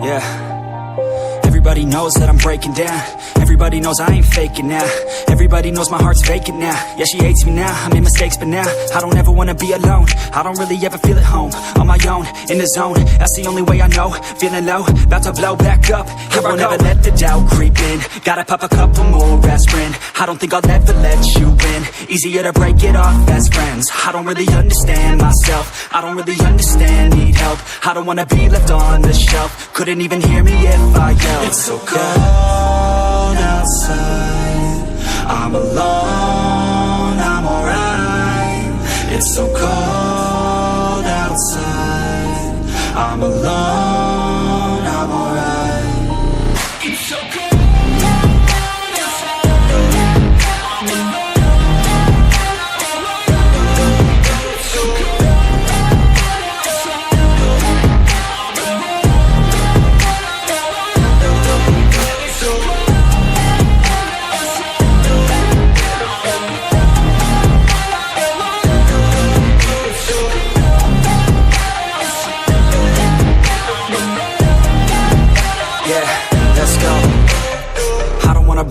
Yeah. Everybody knows that I'm breaking down. Everybody knows I ain't faking now. Everybody knows my heart's vacant now. Yeah, she hates me now, I made mistakes, but now I don't ever wanna be alone. I don't really ever feel at home. On my own, in the zone, that's the only way I know. Feeling low, about to blow back up. Here I won't ever let the doubt creep in. Gotta pop a couple more aspirin. I don't think I'll ever let you in. Easier to break it off as friends. I don't really understand myself. I don't really understand, need help. I don't wanna be left on the shelf. Couldn't even hear me if I yelled. It's so cold outside, I'm alone, I'm alright. It's so cold outside, I'm alone, I'm alright. It's so cold.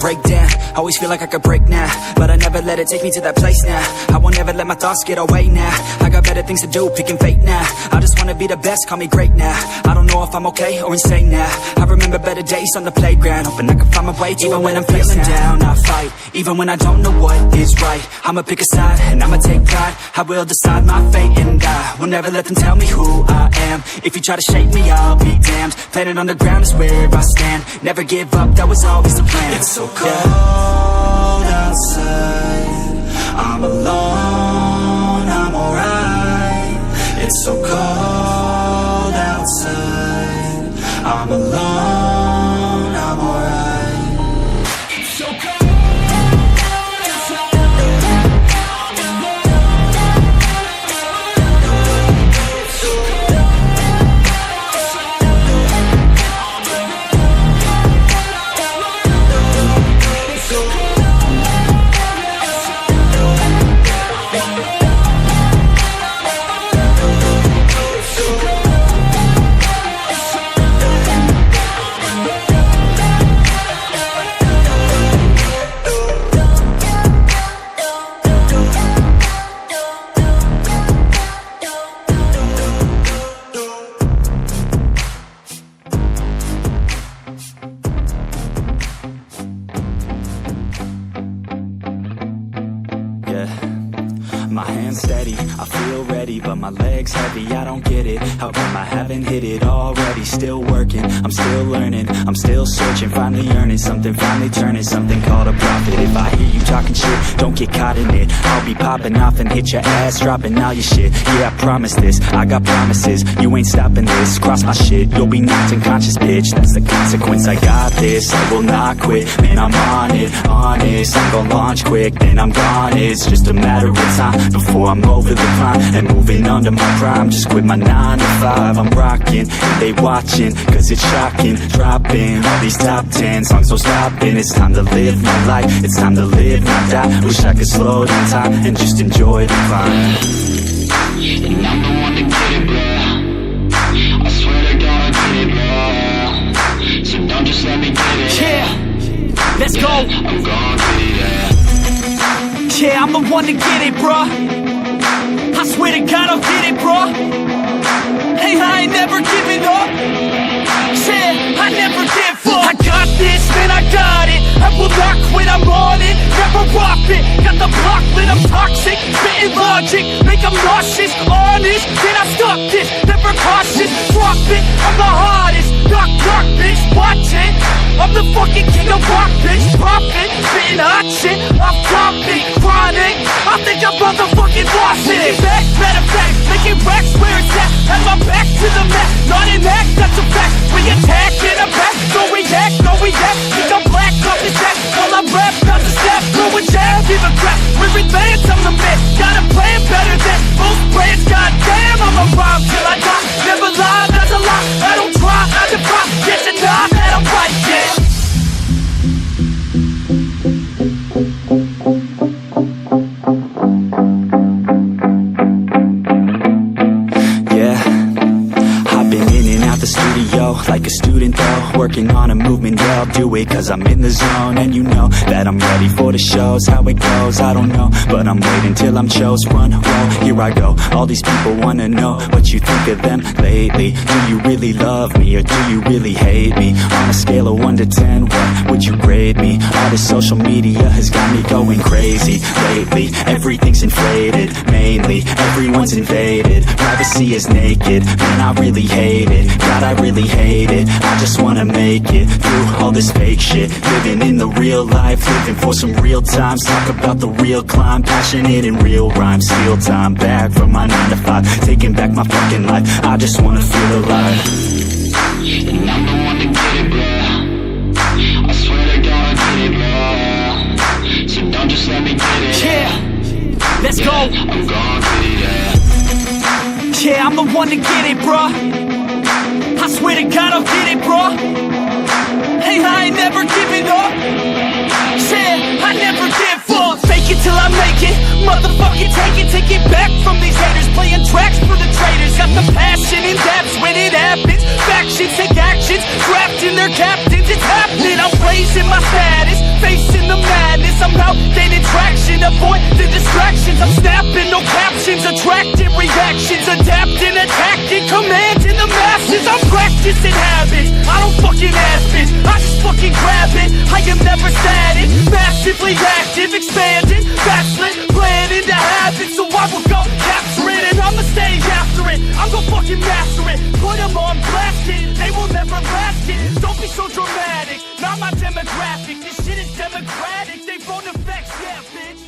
Break down, always feel like I could break now, but I never let it take me to that place now. I won't ever let my thoughts get away now. I got better things to do, picking fate now. I just wanna be the best, call me great now. I don't know if I'm okay or insane now. I remember better days on the playground, hoping I can find my way to even when I'm feeling down, I fight. Even when I don't know what is right, I'ma pick a side and I'ma take pride. I will decide my fate and I will never let them tell me who I am. If you try to shape me, I'll be damned. Planet on the ground is where I stand. Never give up, that was always the plan. It's so cold outside, I'm alone, I'm alright. It's so cold outside, I'm alone, I'm alright. It's so cold. My hands steady, I feel ready, but my legs heavy, I don't get it. How come I haven't hit it already? Still working, I'm still learning, I'm still searching, finally earning something, finally turning something called a profit. If I hear you talking shit, don't get caught in it. I'll be popping off and hit your ass, dropping all your shit. Yeah, I promise this, I got promises, you ain't stopping this. Cross my shit, you'll be knocked unconscious, bitch. That's the consequence, I got this, I will not quit. Man, I'm on it, honest, I'm gon' launch quick, then I'm gone. It's just a matter of time before I'm over the climb and moving under my prime. Just quit my 9 to 5, I'm rocking and they watching, cause it's shocking. Dropping all these top 10 songs, no stopping. It's time to live my life, it's time to live, not die. Wish I could slow down time and just enjoy the climb. And I'm the one to get it, bro. I swear to God I get it, bro. So don't just let me get it. Yeah, let's go. I'm gon' get it, yeah. Yeah, I'm the one to get it, bruh. I swear to God I'll get it, bruh. Hey, I ain't never giving up. Yeah, I never give up. I got this, man, I got it. I will not quit, I'm on it. Never off it. Got the block lit, I'm toxic. Spitting logic, make them nauseous. Honest, can I stop this? Never cautious, drop it. I'm the hardest. Knock, knock, bitch, watch it. I'm the fucking king of rock, bitch. Profit, spitting hot shit. Off topic, chronic. I think I'm motherfucking lost it. Back, matter of fact, making racks where it's at. Have my back to the mat, not an act, that's a fact. We attack in a back, no react, no react. Think I'm black, off his back. While I rap, not the step, throw a jab, give a crap. We're advanced, I'm the man. Got a plan better than most brands. Goddamn, I'm a rhyme till I die. Never lie, that's a lie. I don't try, I defy. Yes and not, that I'm right, yeah. the studio like a student though, working on a movement, yeah, I'll do it cause I'm in the zone. And you know that I'm ready for the shows, how it goes, I don't know, but I'm waiting till I'm chose. Front row, here I go, all these people wanna know what you think of them lately. Do you really love me, or do you really hate me? On a scale of 1 to 10, what would you grade me? All this social media has got me going crazy lately. Everything's inflated, mainly, everyone's invaded. Privacy is naked, man, I really hate it. God, I really hate it. I just wanna make it through all this fake shit. Living in the real life, living for some real times. Talk about the real climb, passionate in real rhymes. Steal time back from my 9 to 5, taking back my fucking life. I just wanna feel alive. And I'm the one to get it, bro. I swear to God, I get it, bro. So don't just let me get it. Yeah, let's go. I'm gonna get it, yeah. Yeah, I'm the one to get it, bruh. I swear to God I'll get it, bruh. Hey, I ain't never giving up. Yeah, I never give up. Fake it till I make it. Motherfucking take it back from these haters. Playing tracks for the traitors. Got the passion in depths when it happens. Factions take actions, drafting their captains. It's happening, I'm raising my status, facing the madness. I'm out gaining traction, avoid the distractions. I'm snapping, no captions, attracting reactions. Adapting, attacking, commanding the masses. I'm practicing habits, I don't fucking ask it, I just fucking grab it. I am never static, massively active, expanding, backslid, planning to habit. So I will go capture it, and I'ma stay after it. I'm gonna fucking master it, put them on blast it. They will never last it, don't be so dramatic. Not my demographic, this shit is democratic. They vote effects, yeah, bitch.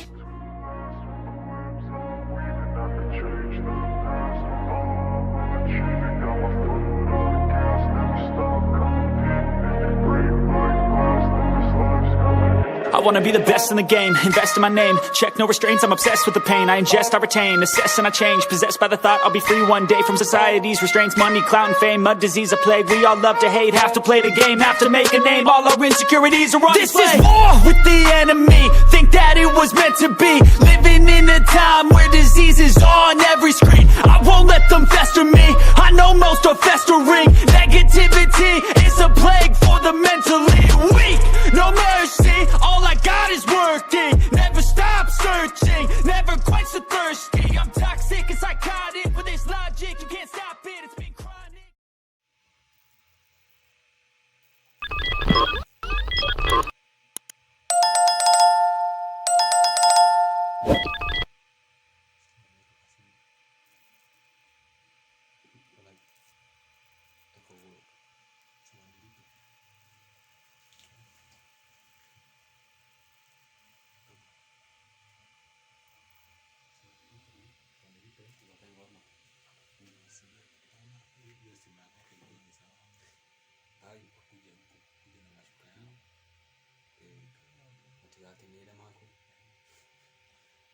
I wanna be the best in the game, invest in my name. Check no restraints, I'm obsessed with the pain. I ingest, I retain, assess and I change. Possessed by the thought I'll be free one day from society's restraints. Money, clout and fame, mud, disease, a plague. We all love to hate, have to play the game, have to make a name. All our insecurities are on display. This is war with the enemy, think that it was meant to be. Living in a time where disease is on every screen. I won't let them fester me, I know most are festering. Negativity is a plague for the mentally weak. No mercy, all I got is working. Never stop searching, never quite so thirsty. I'm toxic and psychotic, with this logic you can't stop it, it's been chronic.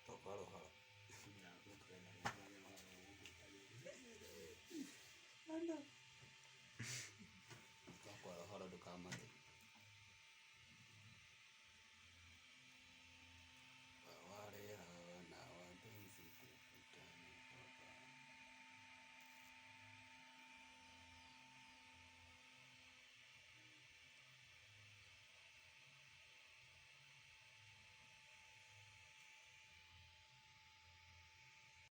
Toka aloha